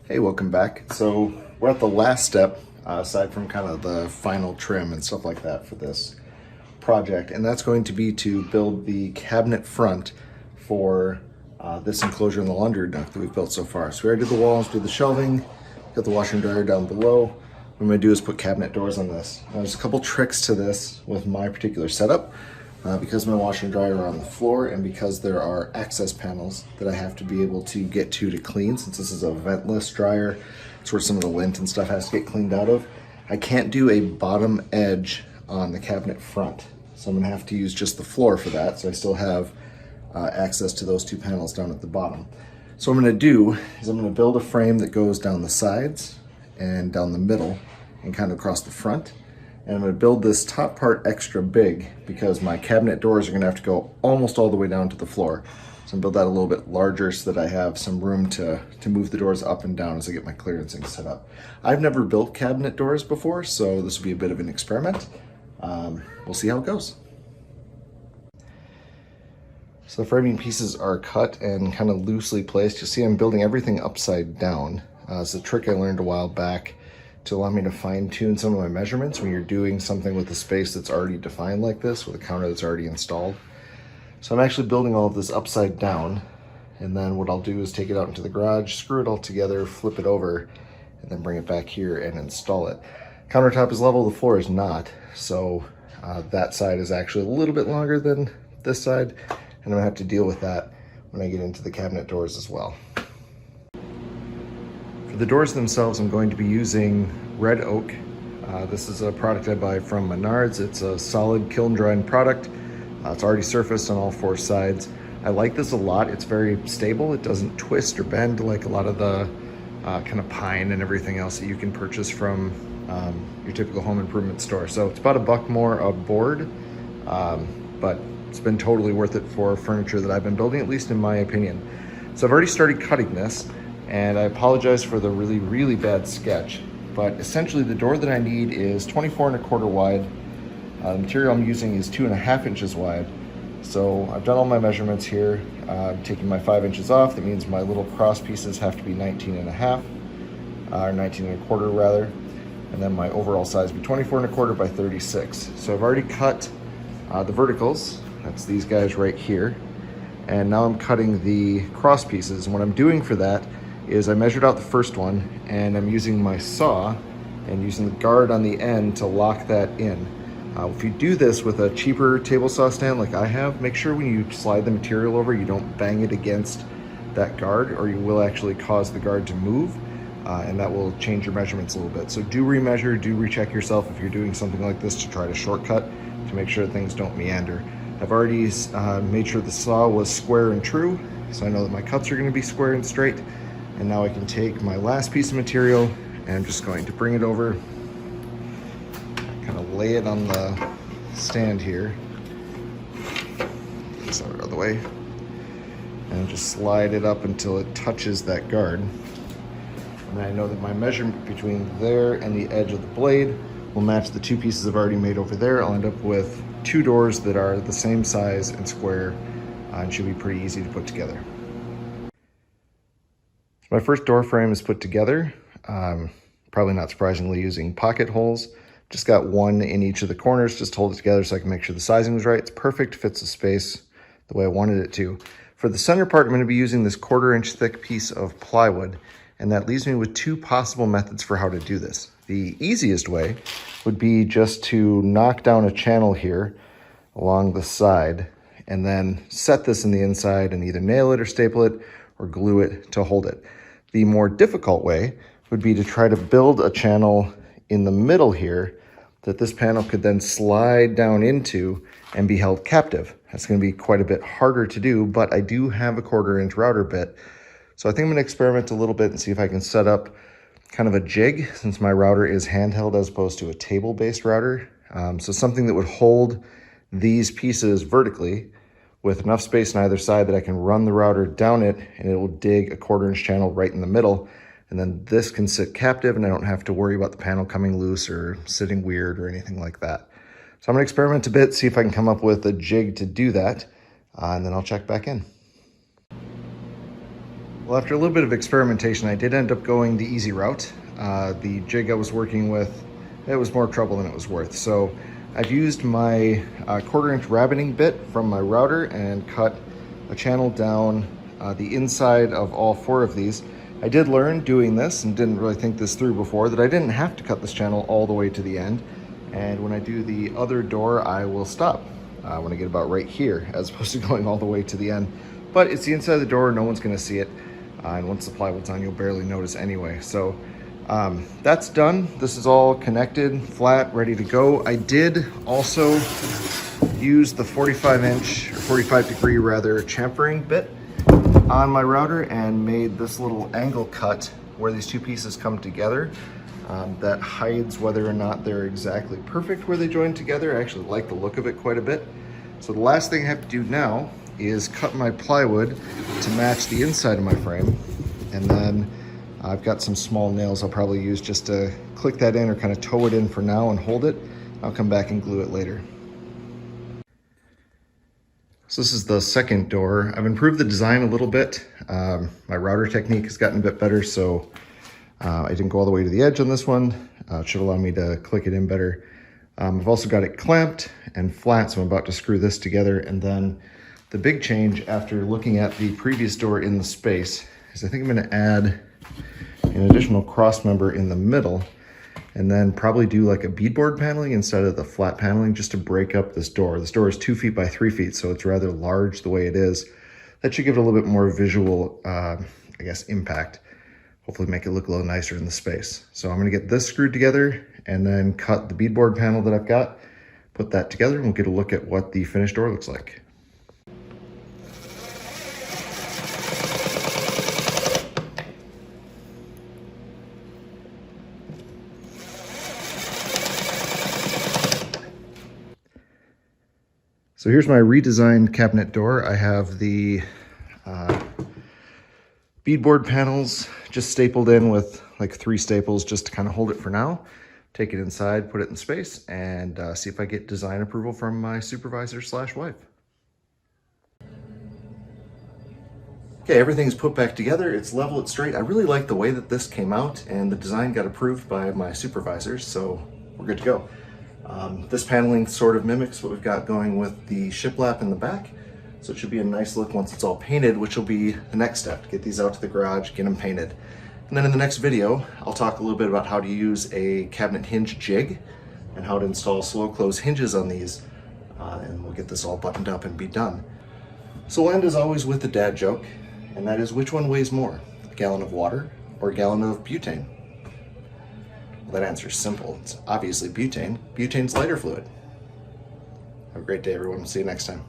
Hey, welcome back. So we're at the last step, aside from kind of the final trim and stuff like that for this project, and that's going to be to build the cabinet front for this enclosure in the laundry nook that we've built so far. So we already did the walls, did the shelving, got the washer and dryer down below. What I'm going to do is put cabinet doors on this. Now, there's a couple tricks to this with my particular setup. Because my washer and dryer are on the floor and because there are access panels that I have to be able to get to clean, since this is a ventless dryer, it's where some of the lint and stuff has to get cleaned out of. I can't do a bottom edge on the cabinet front. So I'm gonna have to use just the floor for that. So I still have access to those two panels down at the bottom. So what I'm gonna do is I'm gonna build a frame that goes down the sides and down the middle and kind of across the front. And I'm gonna build this top part extra big because my cabinet doors are gonna have to go almost all the way down to the floor. So I'm gonna build that a little bit larger so that I have some room to move the doors up and down as I get my clearancing set up. I've never built cabinet doors before, so this will be a bit of an experiment. We'll see how it goes. So the framing pieces are cut and kind of loosely placed. You'll see I'm building everything upside down. It's a trick I learned a while back to allow me to fine tune some of my measurements when you're doing something with a space that's already defined like this, with a counter that's already installed. So I'm actually building all of this upside down, and then what I'll do is take it out into the garage, screw it all together, flip it over, and then bring it back here and install it. Countertop is level, the floor is not, so that side is actually a little bit longer than this side, and I'm gonna have to deal with that when I get into the cabinet doors as well. For the doors themselves, I'm going to be using red oak. This is a product I buy from Menards. It's a solid kiln dried product. It's already surfaced on all four sides. I like this a lot. It's very stable. It doesn't twist or bend like a lot of the kind of pine and everything else that you can purchase from your typical home improvement store. So it's about $1 more a board, but it's been totally worth it for furniture that I've been building, at least in my opinion. So I've already started cutting this. And I apologize for the really bad sketch, but essentially the door that I need is 24¼ wide. The material I'm using is 2½ inches wide. So I've done all my measurements here. I'm taking my 5 inches off. That means my little cross pieces have to be 19½ or 19¼ rather. And then my overall size be 24¼ by 36. So I've already cut the verticals. That's these guys right here. And now I'm cutting the cross pieces. And what I'm doing for that is I measured out the first one, and I'm using my saw and using the guard on the end to lock that in. If you do this with a cheaper table saw stand like I have, make sure when you slide the material over, you don't bang it against that guard, or you will actually cause the guard to move, and that will change your measurements a little bit. So do remeasure, do recheck yourself if you're doing something like this to try to shortcut, to make sure that things don't meander. I've already made sure the saw was square and true, so I know that my cuts are gonna be square and straight. And now I can take my last piece of material and I'm just going to bring it over, kind of lay it on the stand here, get this out of the way, and just slide it up until it touches that guard. And I know that my measurement between there and the edge of the blade will match the two pieces I've already made over there. I'll end up with two doors that are the same size and square, and should be pretty easy to put together. My first door frame is put together, probably not surprisingly using pocket holes. Just got one in each of the corners just to hold it together so I can make sure the sizing was right. It's perfect, fits the space the way I wanted it to. For the center part, I'm going to be using this 1/4 inch thick piece of plywood, and that leaves me with two possible methods for how to do this. The easiest way would be just to knock down a channel here along the side and then set this in the inside and either nail it or staple it or glue it to hold it. The more difficult way would be to try to build a channel in the middle here that this panel could then slide down into and be held captive. That's going to be quite a bit harder to do, but I do have a 1/4 inch router bit. So I think I'm going to experiment a little bit and see if I can set up kind of a jig, since my router is handheld as opposed to a table-based router. So something that would hold these pieces vertically with enough space on either side that I can run the router down it and it will dig a 1/4 inch channel right in the middle. And then this can sit captive and I don't have to worry about the panel coming loose or sitting weird or anything like that. So I'm gonna experiment a bit, see if I can come up with a jig to do that, and then I'll check back in. Well, after a little bit of experimentation, I did end up going the easy route. The jig I was working with, it was more trouble than it was worth. So I've used my 1/4-inch rabbiting bit from my router and cut a channel down the inside of all 4 of these. I did learn doing this and didn't really think this through before that I didn't have to cut this channel all the way to the end. And when I do the other door, I will stop when I get about right here, as opposed to going all the way to the end. But it's the inside of the door, no one's gonna see it. And once the plywood's on, you'll barely notice anyway. So that's done. This is all connected, flat, ready to go. I did also use the 45-inch, or 45-degree rather, chamfering bit on my router and made this little angle cut where these 2 pieces come together. That hides whether or not they're exactly perfect where they join together. I actually like the look of it quite a bit. So the last thing I have to do now is cut my plywood to match the inside of my frame. And then I've got some small nails I'll probably use just to click that in or kind of toe it in for now and hold it. I'll come back and glue it later. So this is the second door. I've improved the design a little bit. My router technique has gotten a bit better, so I didn't go all the way to the edge on this one. It should allow me to click it in better. I've also got it clamped and flat, so I'm about to screw this together. And then the big change after looking at the previous door in the space is I think I'm gonna add an additional cross member in the middle and then probably do like a beadboard paneling instead of the flat paneling just to break up this door. This door is 2 feet by 3 feet, so it's rather large the way it is. That should give it a little bit more visual, I guess, impact. Hopefully make it look a little nicer in the space. So I'm gonna get this screwed together and then cut the beadboard panel that I've got, put that together, and we'll get a look at what the finished door looks like. So here's my redesigned cabinet door. I have the beadboard panels just stapled in with like 3 staples just to kind of hold it for now. Take it inside, put it in space, and see if I get design approval from my supervisor/wife. Okay, everything's put back together. It's level, it's straight. I really like the way that this came out, and the design got approved by my supervisors, so we're good to go. This paneling sort of mimics what we've got going with the shiplap in the back. So it should be a nice look once it's all painted, which will be the next step, to get these out to the garage, get them painted. And then in the next video, I'll talk a little bit about how to use a cabinet hinge jig and how to install slow close hinges on these. And we'll get this all buttoned up and be done. So we'll end as always with the dad joke, and that is, which one weighs more, a gallon of water or a gallon of butane? Well, that answer is simple. It's obviously butane. Butane's lighter fluid. Have a great day, everyone. See you next time.